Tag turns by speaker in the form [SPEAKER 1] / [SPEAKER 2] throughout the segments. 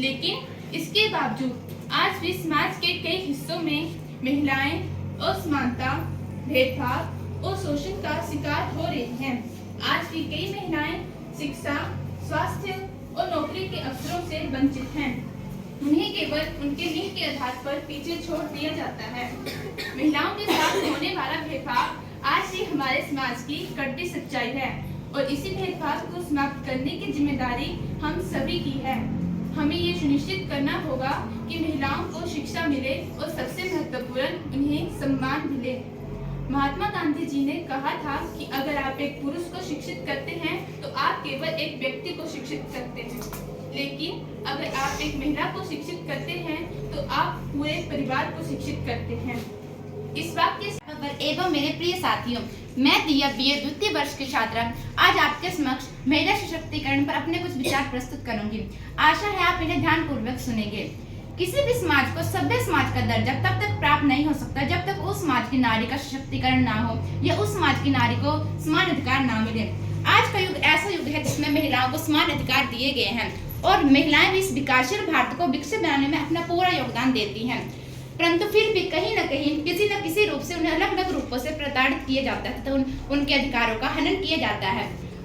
[SPEAKER 1] लेकिन इसके बावजूद आज भी समाज के कई हिस्सों में महिलाएं असमानता, भेदभाव और शोषण का शिकार हो रही हैं। आज भी कई महिलाएं शिक्षा, स्वास्थ्य और नौकरी के अवसरों से वंचित हैं। उन्हें केवल उनके लिंग के आधार पर पीछे छोड़ दिया जाता है। महिलाओं के साथ होने वाला भेदभाव आज भी हमारे समाज की कड़वी सच्चाई है और इसी भेदभाव को समाप्त करने की जिम्मेदारी हम सभी की है। हमें ये सुनिश्चित करना होगा कि महिलाओं को शिक्षा मिले और सबसे महत्वपूर्ण उन्हें सम्मान मिले। महात्मा गांधी जी ने कहा था कि अगर आप एक पुरुष को शिक्षित करते हैं तो आप केवल एक व्यक्ति को शिक्षित करते हैं, लेकिन अगर आप एक महिला को शिक्षित करते हैं तो आप पूरे परिवार को शिक्षित करते हैं। इस बात के
[SPEAKER 2] एवं मेरे प्रिय साथियों, मैं दिया बीए द्वितीय वर्ष की छात्रा आज आपके समक्ष महिला सशक्तिकरण पर अपने कुछ विचार प्रस्तुत करूंगी। आशा है आप इन्हें ध्यानपूर्वक सुनेंगे। किसी भी समाज को सभ्य समाज का दर्जा तब तक प्राप्त नहीं हो सकता जब तक उस समाज की नारी का सशक्तिकरण ना हो या उस समाज की नारी को समान अधिकार ना मिले। आज का युग ऐसा युग है जिसमें महिलाओं को समान अधिकार दिए गए हैं और महिलाएं भी इस विकासशील भारत को विकसित बनाने में अपना पूरा योगदान देती हैं, परंतु फिर भी कहीं न कहीं किसी न किसी रूप से उन्हें अलग अलग रूपों से प्रताड़ित किया जाता है तथा उनके अधिकारों का हनन किया जाता है।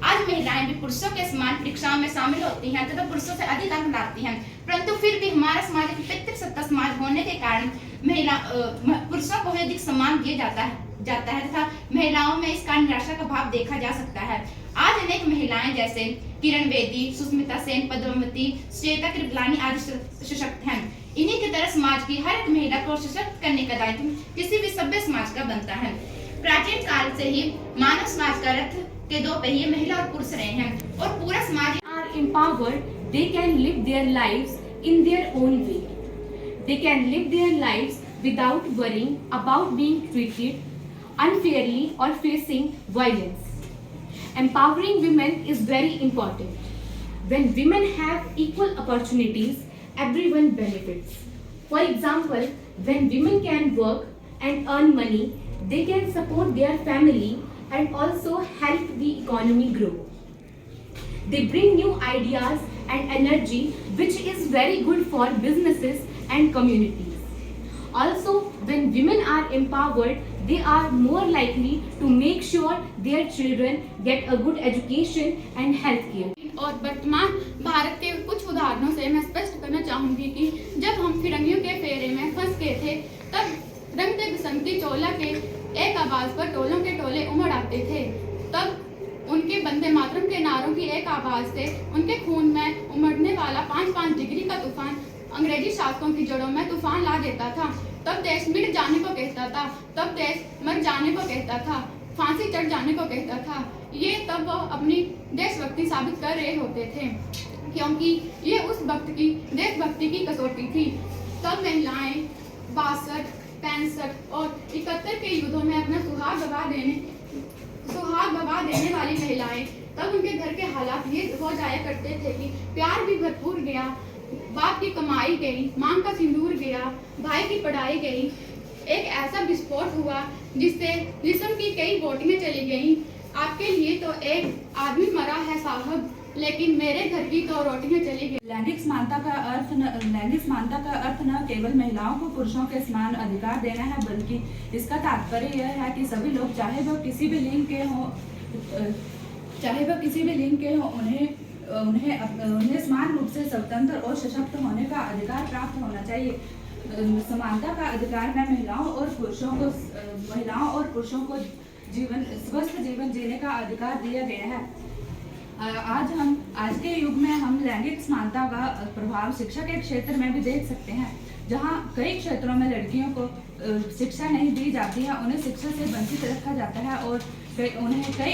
[SPEAKER 2] आज महिलाएं भी पुरुषों के समान परीक्षाओं में शामिल होती हैं तथा पुरुषों से अधिक अंक लाती हैं, परंतु फिर भी हमारा समाज एक पितृसत्ता समाज होने के कारण पुरुषों को अधिक सम्मान दिया जाता है तथा महिलाओं में इसका निराशा का भाव देखा जा सकता है। आज अनेक महिलाएं जैसे किरण बेदी, सुष्मिता सेन, पद्मावती, श्वेता कृपलानी आदि सशक्त हैं। इन्हीं की तरह समाज की हर एक महिला को सशक्त करने का दायित्व किसी भी सभ्य समाज का बनता है। प्राचीन काल से ही मानव समाज का रथ के दो पहिए महिला और पुरुष रहे हैं और पूरा समाज
[SPEAKER 3] are empowered, they can live their lives in their own way. They can live their lives without worrying about being treated unfairly or facing violence. Empowering women is very important. When women have equal opportunities, everyone benefits. For example, when women can work and earn money, they can support their family and also help the economy grow. They bring new ideas and energy, which is very good for businesses and communities. Also, when women are empowered, they are more likely to make sure their children get a good education and health care.
[SPEAKER 1] और वर्तमान भारत के कुछ उदाहरणों से मैं स्पष्ट करना चाहूंगी कि जब हम फिरंगियों के फेरे में फंस गए थे तब रंगते बसंती चोला के एक आवाज पर टोलों के टोले उमड़ आते थे। तब उनके वंदे मातरम के नारों की एक आवाज से उनके खून में उमड़ने वाला 5-5 डिग्री का तूफान अंग्रेजी शासकों की जड़ों में तूफान ला देता था। तब देश मिट जाने को कहता था, तब देश मर जाने को कहता था, फांसी चढ़ जाने को कहता था। ये तब वो अपनी देशभक्ति साबित कर रहे होते थे, क्योंकि ये उस वक्त की देशभक्ति की कसौटी थी। तब महिलाएं 62, 65 और 71 के युद्धों में अपना सुहाग गवा देने वाली महिलाएं, तब उनके घर के हालात ये हो जाया करते थे कि प्यार भी भरपूर गया, बाप की कमाई गई, मां का सिंदूर गया, भाई की पढ़ाई गई। एक ऐसा विस्फोट हुआ जिससे जिस्म की कई बोटियां चली गईं। आपके लिए तो एक आदमी मरा है साहब, लेकिन मेरे घर की तो रोटियां चली गई।
[SPEAKER 4] लैंगिक समानता का अर्थ न केवल महिलाओं को पुरुषों के समान अधिकार देना है, बल्कि इसका तात्पर्य यह है कि सभी लोग चाहे वह किसी भी लिंग के हों उन्हें समान रूप से स्वतंत्र और सशक्त होने का अधिकार प्राप्त होना चाहिए। समानता का अधिकार में महिलाओं और पुरुषों को स्वस्थ जीवन जीने का अधिकार दिया गया है। आज के युग में हम लैंगिक समानता का प्रभाव शिक्षा के क्षेत्र में भी देख सकते हैं, जहां कई क्षेत्रों में लड़कियों को शिक्षा नहीं दी जाती है, उन्हें शिक्षा से वंचित रखा जाता है और उन्हें कई